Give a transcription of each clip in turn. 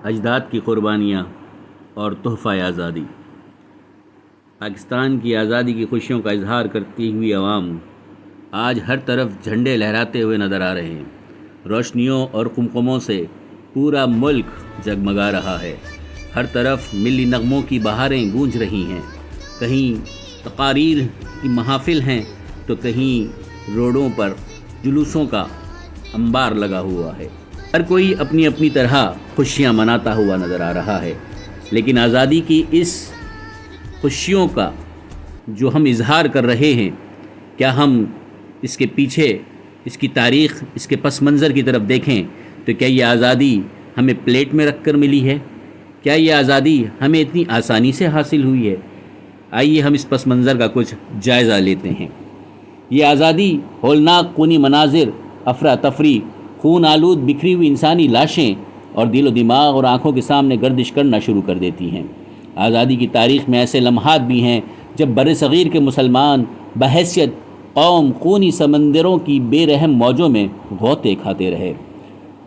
اجداد کی قربانیاں اور تحفہ آزادی۔ پاکستان کی آزادی کی خوشیوں کا اظہار کرتی ہوئی عوام آج ہر طرف جھنڈے لہراتے ہوئے نظر آ رہے ہیں۔ روشنیوں اور قمقموں سے پورا ملک جگمگا رہا ہے۔ ہر طرف ملی نغموں کی بہاریں گونج رہی ہیں۔ کہیں تقاریر کی محافل ہیں تو کہیں روڈوں پر جلوسوں کا انبار لگا ہوا ہے۔ ہر کوئی اپنی اپنی طرح خوشیاں مناتا ہوا نظر آ رہا ہے، لیکن آزادی کی اس خوشیوں کا جو ہم اظہار کر رہے ہیں، کیا ہم اس کے پیچھے اس کی تاریخ، اس کے پس منظر کی طرف دیکھیں تو کیا یہ آزادی ہمیں پلیٹ میں رکھ کر ملی ہے؟ کیا یہ آزادی ہمیں اتنی آسانی سے حاصل ہوئی ہے؟ آئیے ہم اس پس منظر کا کچھ جائزہ لیتے ہیں۔ یہ آزادی ہولناک خونی مناظر، افراتفری، خون آلود بکھری ہوئی انسانی لاشیں اور دل و دماغ اور آنکھوں کے سامنے گردش کرنا شروع کر دیتی ہیں۔ آزادی کی تاریخ میں ایسے لمحات بھی ہیں جب بر صغیر کے مسلمان بحیثیت قوم خونی سمندروں کی بے رحم موجوں میں غوطے کھاتے رہے۔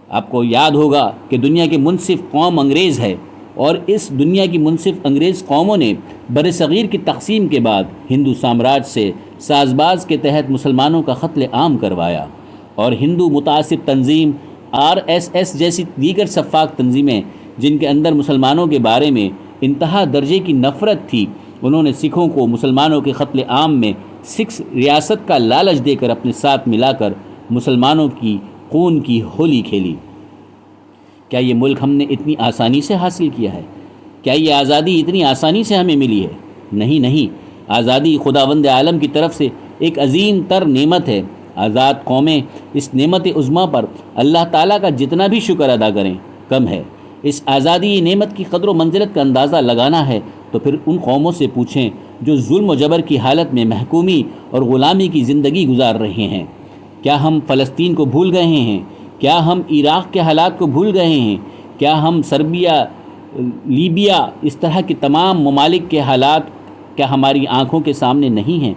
آپ کو یاد ہوگا کہ دنیا کی منصف قوم انگریز ہے، اور اس دنیا کی منصف انگریز قوموں نے بر صغیر کی تقسیم کے بعد ہندو سامراج سے سازباز کے تحت مسلمانوں کا قتل عام کروایا، اور ہندو متعصب تنظیم RSS جیسی دیگر سفاک تنظیمیں جن کے اندر مسلمانوں کے بارے میں انتہا درجے کی نفرت تھی، انہوں نے سکھوں کو مسلمانوں کے قتل عام میں سکھ ریاست کا لالچ دے کر اپنے ساتھ ملا کر مسلمانوں کی خون کی ہولی کھیلی۔ کیا یہ ملک ہم نے اتنی آسانی سے حاصل کیا ہے؟ کیا یہ آزادی اتنی آسانی سے ہمیں ملی ہے؟ نہیں، آزادی خداوند عالم کی طرف سے ایک عظیم تر نعمت ہے۔ آزاد قومیں اس نعمت عظمیٰ پر اللہ تعالیٰ کا جتنا بھی شکر ادا کریں کم ہے۔ اس آزادی نعمت کی قدر و منزلت کا اندازہ لگانا ہے تو پھر ان قوموں سے پوچھیں جو ظلم و جبر کی حالت میں محکومی اور غلامی کی زندگی گزار رہے ہیں۔ کیا ہم فلسطین کو بھول گئے ہیں؟ کیا ہم عراق کے حالات کو بھول گئے ہیں؟ کیا ہم سربیا، لیبیا، اس طرح کے تمام ممالک کے حالات کیا ہماری آنکھوں کے سامنے نہیں ہیں؟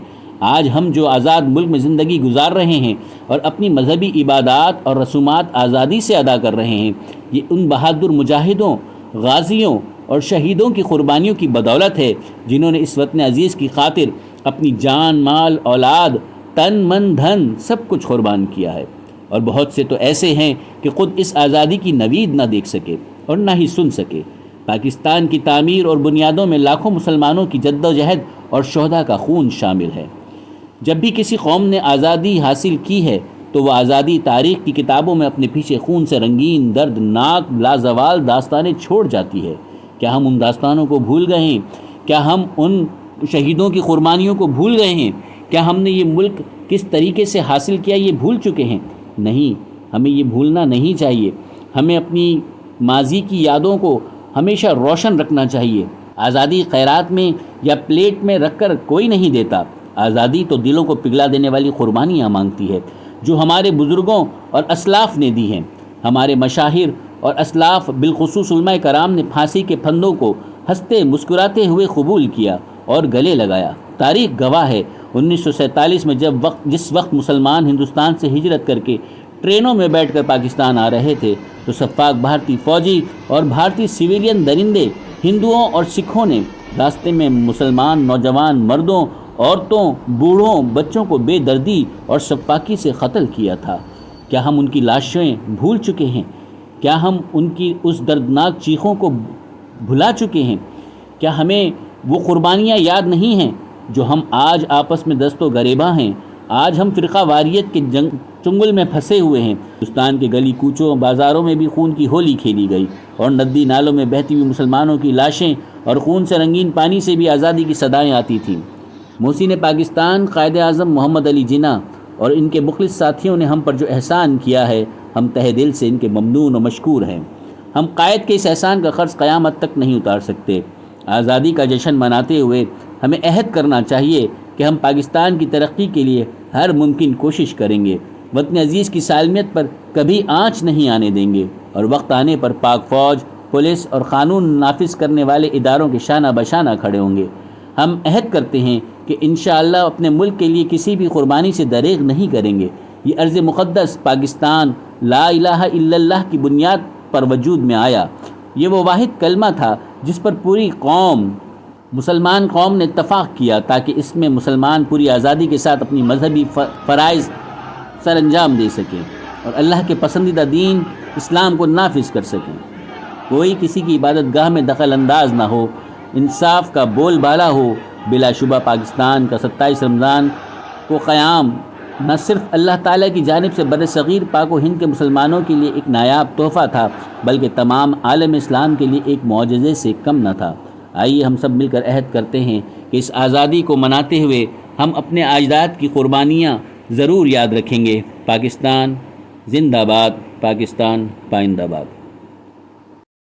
آج ہم جو آزاد ملک میں زندگی گزار رہے ہیں اور اپنی مذہبی عبادات اور رسومات آزادی سے ادا کر رہے ہیں، یہ ان بہادر مجاہدوں، غازیوں اور شہیدوں کی قربانیوں کی بدولت ہے جنہوں نے اس وطن عزیز کی خاطر اپنی جان، مال، اولاد، تن، من، دھن سب کچھ قربان کیا ہے۔ اور بہت سے تو ایسے ہیں کہ خود اس آزادی کی نوید نہ دیکھ سکے اور نہ ہی سن سکے۔ پاکستان کی تعمیر اور بنیادوں میں لاکھوں مسلمانوں کی جد و جہد اور شہداء کا خون شامل ہے۔ جب بھی کسی قوم نے آزادی حاصل کی ہے تو وہ آزادی تاریخ کی کتابوں میں اپنے پیچھے خون سے رنگین، دردناک، لازوال داستانیں چھوڑ جاتی ہے۔ کیا ہم ان داستانوں کو بھول گئے ہیں؟ کیا ہم ان شہیدوں کی قربانیوں کو بھول گئے ہیں؟ کیا ہم نے یہ ملک کس طریقے سے حاصل کیا یہ بھول چکے ہیں؟ نہیں، ہمیں یہ بھولنا نہیں چاہیے۔ ہمیں اپنی ماضی کی یادوں کو ہمیشہ روشن رکھنا چاہیے۔ آزادی خیرات میں یا پلیٹ میں رکھ کر کوئی نہیں دیتا۔ آزادی تو دلوں کو پگھلا دینے والی قربانیاں مانگتی ہے جو ہمارے بزرگوں اور اسلاف نے دی ہیں۔ ہمارے مشاہیر اور اسلاف، بالخصوص علماء کرام نے پھانسی کے پھندوں کو ہنستے مسکراتے ہوئے قبول کیا اور گلے لگایا۔ تاریخ گواہ ہے 1947 میں جس وقت مسلمان ہندوستان سے ہجرت کر کے ٹرینوں میں بیٹھ کر پاکستان آ رہے تھے تو سفاک بھارتی فوجی اور بھارتی سویلین درندے، ہندوؤں اور سکھوں نے راستے میں مسلمان نوجوان مردوں، عورتوں، بوڑھوں، بچوں کو بے دردی اور سفاکی سے قتل کیا تھا۔ کیا ہم ان کی لاشیں بھول چکے ہیں؟ کیا ہم ان کی اس دردناک چیخوں کو بھلا چکے ہیں؟ کیا ہمیں وہ قربانیاں یاد نہیں ہیں جو ہم آج آپس میں دست و گریباں ہیں؟ آج ہم فرقہ واریت کے چنگل میں پھنسے ہوئے ہیں۔ ہندوستان کے گلی کوچوں، بازاروں میں بھی خون کی ہولی کھیلی گئی، اور ندی نالوں میں بہتی ہوئی مسلمانوں کی لاشیں اور خون سے رنگین پانی سے بھی آزادی کی صدائیں آتی تھیں۔ محسن پاکستان قائد اعظم محمد علی جناح اور ان کے مخلص ساتھیوں نے ہم پر جو احسان کیا ہے، ہم تہہ دل سے ان کے ممنون و مشکور ہیں۔ ہم قائد کے اس احسان کا قرض قیامت تک نہیں اتار سکتے۔ آزادی کا جشن مناتے ہوئے ہمیں عہد کرنا چاہیے کہ ہم پاکستان کی ترقی کے لیے ہر ممکن کوشش کریں گے، وطن عزیز کی سالمیت پر کبھی آنچ نہیں آنے دیں گے، اور وقت آنے پر پاک فوج، پولیس اور قانون نافذ کرنے والے اداروں کے شانہ بشانہ کھڑے ہوں گے۔ ہم عہد کرتے ہیں کہ انشاءاللہ اپنے ملک کے لیے کسی بھی قربانی سے دریغ نہیں کریں گے۔ یہ ارض مقدس پاکستان لا الہ الا اللہ کی بنیاد پر وجود میں آیا۔ یہ وہ واحد کلمہ تھا جس پر پوری مسلمان قوم نے اتفاق کیا تاکہ اس میں مسلمان پوری آزادی کے ساتھ اپنی مذہبی فرائض سر انجام دے سکیں اور اللہ کے پسندیدہ دین اسلام کو نافذ کر سکیں۔ کوئی کسی کی عبادت گاہ میں دخل انداز نہ ہو، انصاف کا بول بالا ہو۔ بلا شبہ پاکستان کا 27 رمضان کو قیام نہ صرف اللہ تعالیٰ کی جانب سے بر صغیر پاک و ہند کے مسلمانوں کے لیے ایک نایاب تحفہ تھا، بلکہ تمام عالم اسلام کے لیے ایک معجزے سے کم نہ تھا۔ آئیے ہم سب مل کر عہد کرتے ہیں کہ اس آزادی کو مناتے ہوئے ہم اپنے اجداد کی قربانیاں ضرور یاد رکھیں گے۔ پاکستان زندہ باد، پاکستان پائندہ باد۔